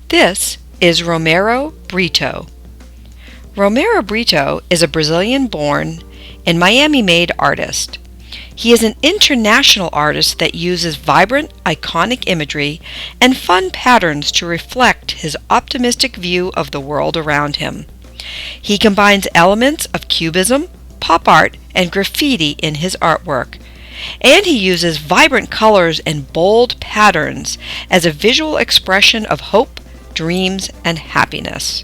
This is Romero BRITTO. Romero BRITTO is a Brazilian-born and Miami-made artist. He is an international artist that uses vibrant, iconic imagery and fun patterns to reflect his optimistic view of the world around him. He combines elements of cubism, pop art, and graffiti in his artwork, and he uses vibrant colors and bold patterns as a visual expression of hope, dreams, and happiness.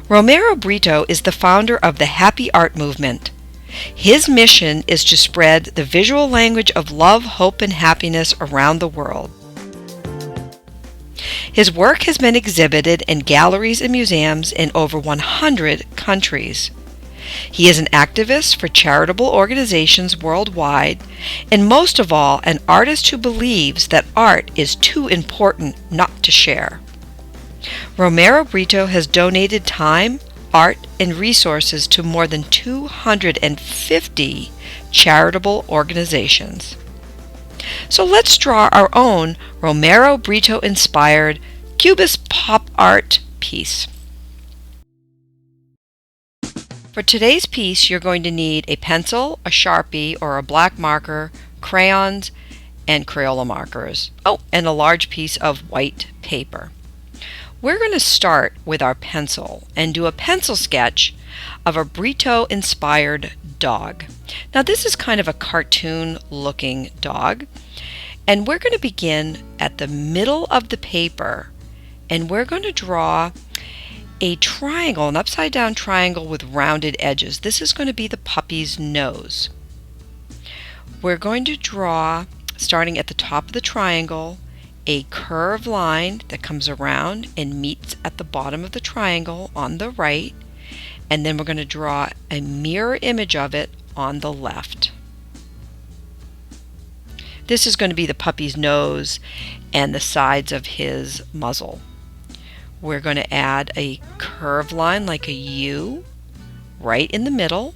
Romero BRITTO is the founder of the Happy Art Movement. His mission is to spread the visual language of love, hope, and happiness around the world. His work has been exhibited in galleries and museums in over 100 countries. He is an activist for charitable organizations worldwide, and most of all, an artist who believes that art is too important not to share. Romero BRITTO has donated time, art, and resources to more than 250 charitable organizations. So let's draw our own Romero BRITTO inspired Cubist pop art piece. For today's piece, you're going to need a pencil, a Sharpie or a black marker, crayons, and Crayola markers. Oh, and a large piece of white paper. We're going to start with our pencil and do a pencil sketch of a BRITTO-inspired dog. Now this is kind of a cartoon-looking dog, and we're going to begin at the middle of the paper, and we're going to draw a triangle, an upside-down triangle with rounded edges. This is going to be the puppy's nose. We're going to draw, starting at the top of the triangle, a curved line that comes around and meets at the bottom of the triangle on the right, and then we're going to draw a mirror image of it on the left. This is going to be the puppy's nose and the sides of his muzzle. We're going to add a curved line like a U right in the middle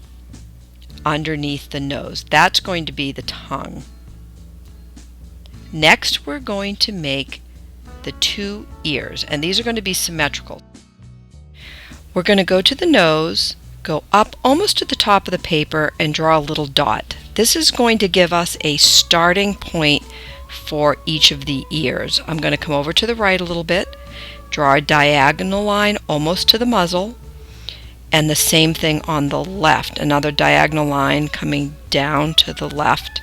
underneath the nose. That's going to be the tongue. Next, we're going to make the two ears, and these are going to be symmetrical. We're going to go to the nose, go up almost to the top of the paper, and draw a little dot. This is going to give us a starting point for each of the ears. I'm going to come over to the right a little bit, draw a diagonal line almost to the muzzle, and the same thing on the left, another diagonal line coming down to the left,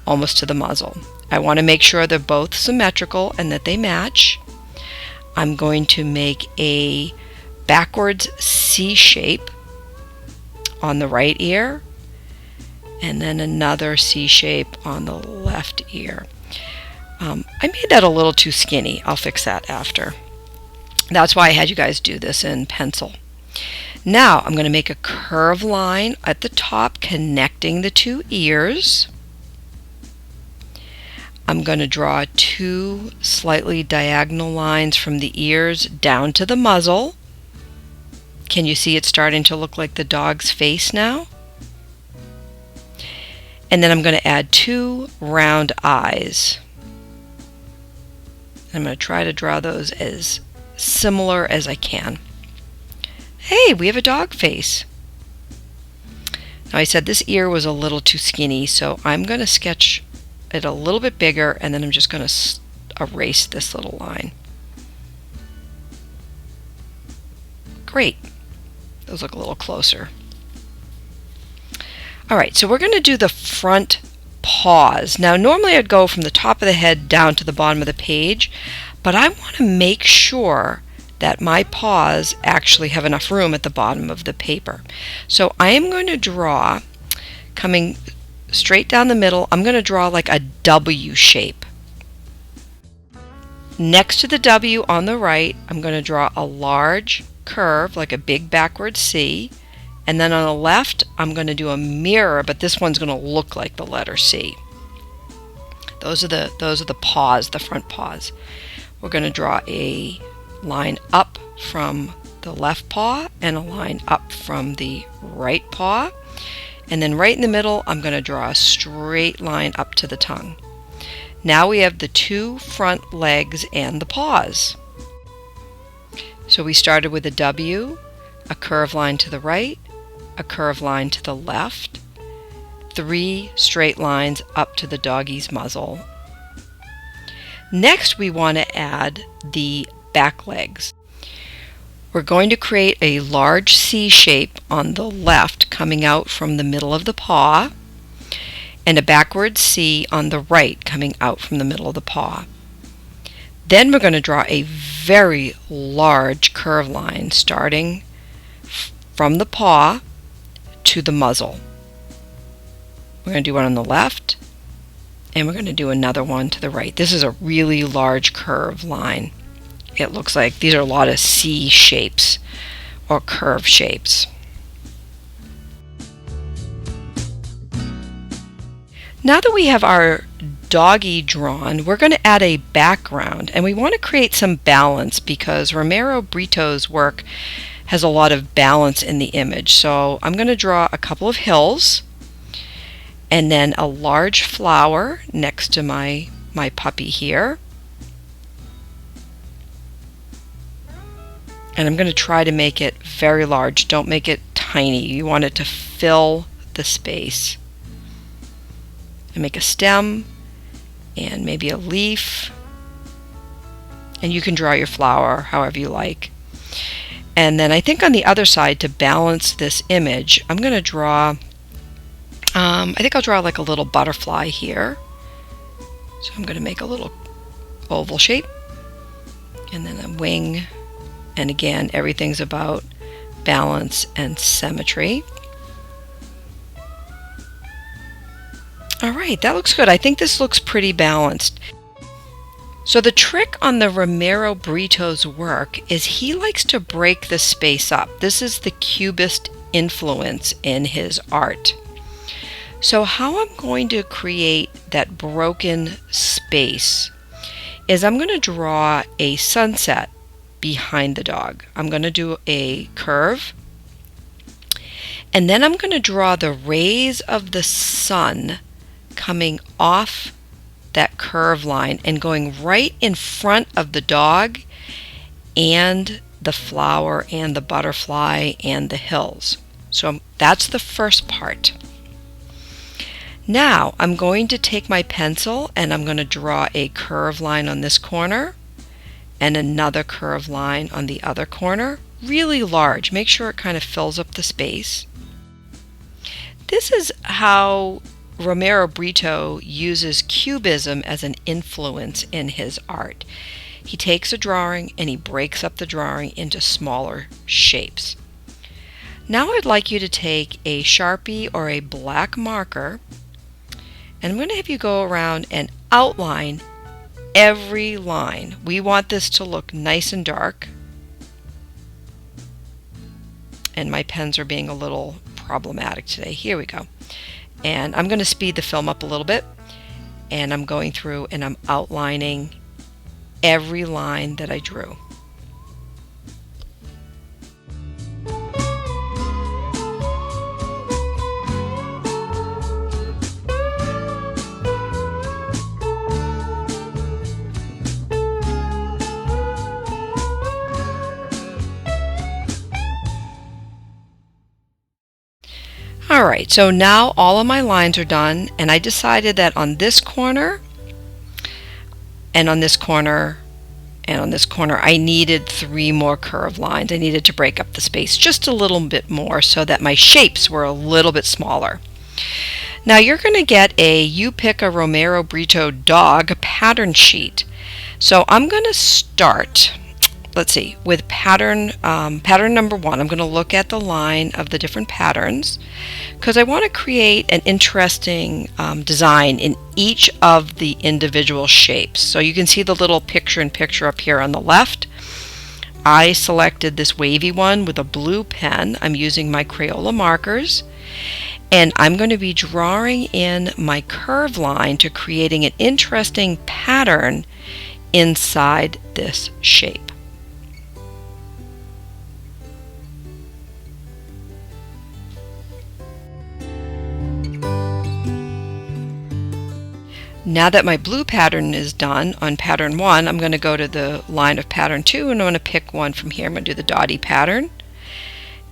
almost to the muzzle. I want to make sure they're both symmetrical and that they match. I'm going to make a backwards C shape on the right ear, and then another C shape on the left ear. I made that a little too skinny. I'll fix that after. That's why I had you guys do this in pencil. Now I'm going to make a curved line at the top connecting the two ears. I'm going to draw two slightly diagonal lines from the ears down to the muzzle. Can you see it starting to look like the dog's face now? And then I'm going to add two round eyes. I'm going to try to draw those as similar as I can. Hey, we have a dog face. Now I said this ear was a little too skinny, so I'm going to sketch it a little bit bigger, and then I'm just going to erase this little line. Great. Those look a little closer. Alright, so we're going to do the front paws. Now normally I'd go from the top of the head down to the bottom of the page, but I want to make sure that my paws actually have enough room at the bottom of the paper. So I am going to draw, coming straight down the middle, I'm going to draw like a W shape. Next to the W on the right, I'm going to draw a large curve, like a big backward C, and then on the left, I'm going to do a mirror, but this one's going to look like the letter C. Those are the paws, the front paws. We're going to draw a line up from the left paw and a line up from the right paw. And then right in the middle, I'm going to draw a straight line up to the tongue. Now we have the two front legs and the paws. So we started with a W, a curved line to the right, a curved line to the left, 3 straight lines up to the doggy's muzzle. Next, we want to add the back legs. We're going to create a large C shape on the left coming out from the middle of the paw, and a backward C on the right coming out from the middle of the paw. Then we're going to draw a very large curved line starting from the paw to the muzzle. We're going to do one on the left, and we're going to do another one to the right. This is a really large curved line. It looks like these are a lot of C shapes or curve shapes. Now that we have our doggy drawn, we're going to add a background, and we want to create some balance because Romero BRITTO's work has a lot of balance in the image. So I'm going to draw a couple of hills and then a large flower next to my puppy here. And I'm going to try to make it very large. Don't make it tiny. You want it to fill the space. And make a stem and maybe a leaf. And you can draw your flower however you like. And then I think on the other side, to balance this image, I'm going to draw, I think I'll draw like a little butterfly here. So I'm going to make a little oval shape and then a wing. And again, everything's about balance and symmetry. All right, that looks good. I think this looks pretty balanced. So the trick on the Romero BRITTO's work is he likes to break the space up. This is the Cubist influence in his art. So how I'm going to create that broken space is I'm going to draw a sunset behind the dog. I'm going to do a curve, and then I'm going to draw the rays of the sun coming off that curve line and going right in front of the dog and the flower and the butterfly and the hills. So that's the first part. Now I'm going to take my pencil and I'm going to draw a curved line on this corner and another curved line on the other corner, really large. Make sure it kind of fills up the space. This is how Romero BRITTO uses cubism as an influence in his art. He takes a drawing and he breaks up the drawing into smaller shapes. Now I'd like you to take a Sharpie or a black marker, and I'm going to have you go around and outline every line. We want this to look nice and dark. And my pens are being a little problematic today. Here we go. And I'm going to speed the film up a little bit. And I'm going through and I'm outlining every line that I drew. Alright, so now all of my lines are done, and I decided that on this corner and on this corner and on this corner I needed 3 more curved lines. I needed to break up the space just a little bit more so that my shapes were a little bit smaller. Now you're going to get you pick a Romero BRITTO dog pattern sheet. So I'm going to start, let's see, with pattern number 1. I'm going to look at the line of the different patterns because I want to create an interesting design in each of the individual shapes. So you can see the little picture-in-picture up here on the left. I selected this wavy one with a blue pen. I'm using my Crayola markers, and I'm going to be drawing in my curve line to creating an interesting pattern inside this shape. Now that my blue pattern is done on pattern 1, I'm going to go to the line of pattern 2 and I'm going to pick one from here. I'm going to do the dotty pattern,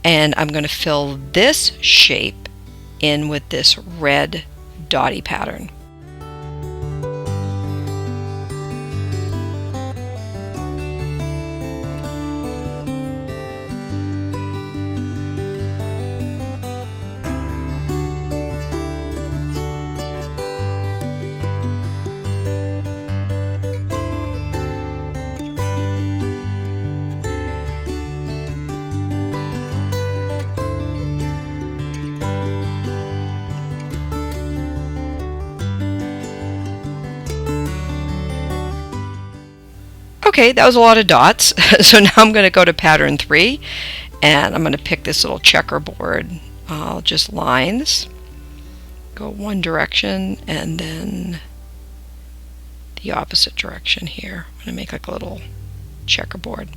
and I'm going to fill this shape in with this red dotty pattern. Okay, that was a lot of dots. So now I'm going to go to pattern 3 and I'm going to pick this little checkerboard, just lines, go one direction and then the opposite direction here. I'm going to make like a little checkerboard.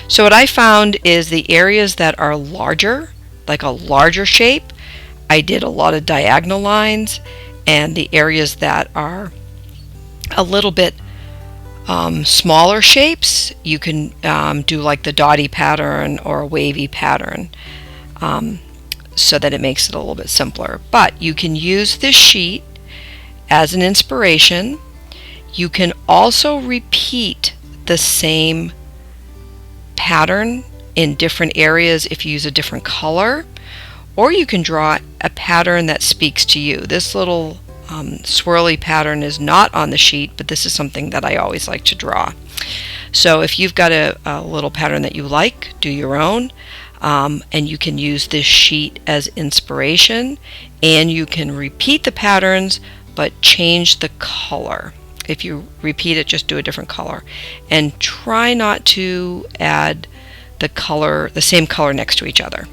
So what I found is the areas that are larger, like a larger shape, I did a lot of diagonal lines, and the areas that are a little bit smaller shapes, you can do like the dotty pattern or a wavy pattern, so that it makes it a little bit simpler. But you can use this sheet as an inspiration. You can also repeat the same pattern in different areas if you use a different color, or you can draw a pattern that speaks to you. This little swirly pattern is not on the sheet, but this is something that I always like to draw. So if you've got a little pattern that you like, do your own, and you can use this sheet as inspiration, and you can repeat the patterns but change the color. If you repeat it, just do a different color, and try not to add the same color next to each other.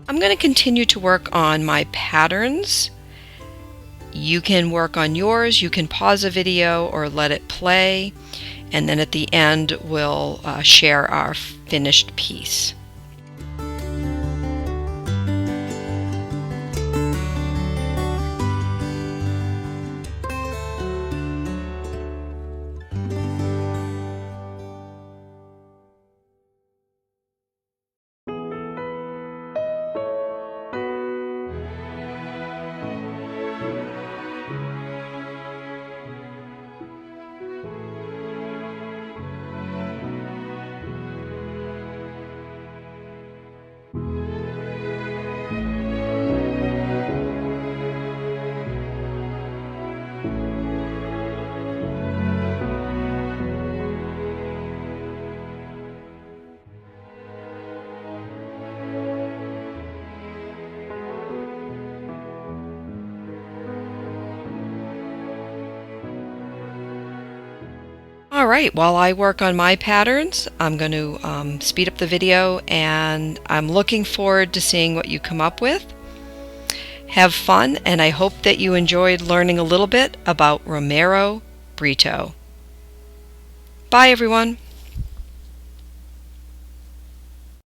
I'm going to continue to work on my patterns. You can work on yours. You can pause a video or let it play, and then at the end we'll share our finished piece. Alright, while I work on my patterns, I'm going to speed up the video, and I'm looking forward to seeing what you come up with. Have fun, and I hope that you enjoyed learning a little bit about Romero BRITTO. Bye everyone!